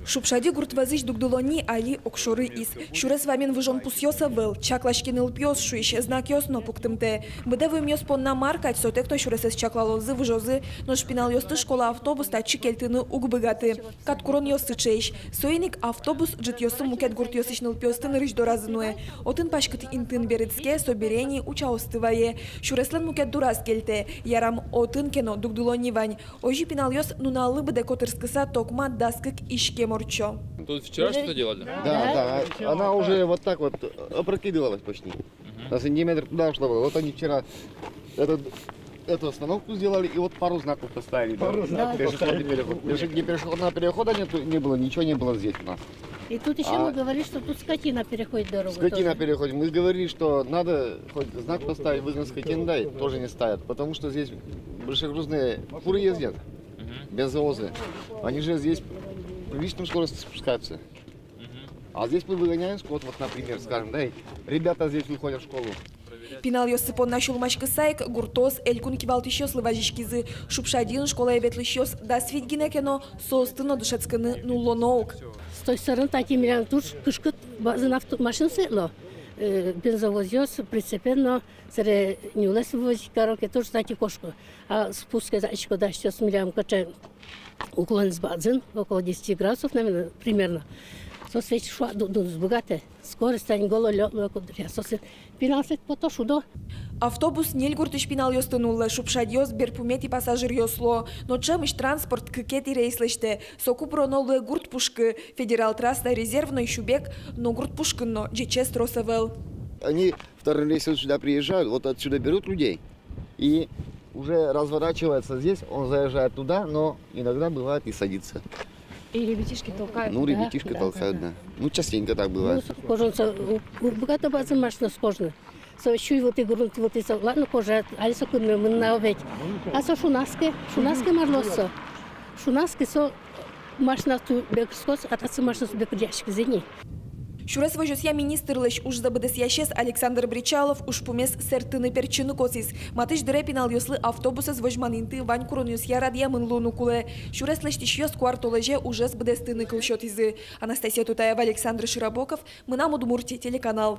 Шупшади гуртвазыш дугдулони али окшоры из. Шурес вамин выжон пусьоса выл. Чаклашкин пьёс шуиш знак ёсно пуктымте. Быда вы мёс понна маркать сотекто шуресес чаклалозы выжозы, но шпинал ёсты школа автобус тачи кельтыны угбыгаты. Каткурон ёсты чейш. Соиник автобус жит ёсы мукет гурт ёсычныл пёстын рыж доразынуэ. Отын пашкыт интын берецке соберени учаостывае. Шуреслен мукет дураз келте. Ярам отын кено дугдулони вань. Ожи пинал ёс нуналы быде котырскыса токма даскык ишке морчо. Тут вчера что-то делали? Да. Она уже вот так вот опрокидывалась почти. На сантиметр туда ушла. Вот они вчера эту остановку сделали и вот пару знаков поставили. Пешеходного перехода не было, ничего не было здесь у нас. И тут еще мы говорили, что тут скотина переходит дорогу. Скотина переходит. Мы говорили, что надо хоть знак поставить, выгон скотин, да, тоже не ставят. Потому что здесь большегрузные фуры ездят, бензовозы. Они же здесь приличную скорость спускаются. А здесь мы выгоняем скот, вот, например, скажем, да, и ребята здесь выходят в школу. Пинал ёсыпон нашул мачка сайк, гуртос, элькун кивалт еще слыважишкизы, шупшадин, школа эветлыщёс, да свидгинекено, состыно душецканы нуллоноук. С той стороны такие миллион тут кышкыт базын машин сытло. Бензовоз ёс, прицепенно, сыре не улез возить коробки, тоже такие кошку. А спуск очко да сейчас миллион кача уклон с базын, около 10 градусов, наверное, примерно. Сосвеч шла богатая, скорость они голо кудря. Сосвеч пинался потошу до. Автобус нельгуртыш пинал ёстынуллы, шупшадьёс, берпумет и пассажир ёсло. Но чемыш транспорт кыкет и рейслыште. Соку проноллы гурт пушкы, федерал трасса резервный шубек, но гурт пушкынно, джечес тросовел. Они вторым рейсом сюда приезжают, вот отсюда берут людей и уже разворачивается здесь, он заезжает туда, но иногда бывает и садится. И ребятишки толкают. Ну, ребятишки толкают, да. Ну, частенько так бывает. Ну, кожанца, богато базы машина скожна. Чуй вот и грунт, вот и ладно кожа, а если мы на овечь. А со шунаске марлосо. Шунаске со машина ту бекскос, а та машина ту бекряшки зени. Шурес вожосья министрлыш уж забыдес ящес Александр Бричалов уж пумес сертыны перчины косис. Матыш дыре пинал ёслы автобусы с вожманинты вань куронюсья радия мынлуну куле. Шурес лештиш ёс квартолеже уже с быдестыны кылшот изы. Анастасия Тутаева, Александр Широбоков, мы нам Удмуртия, телеканал.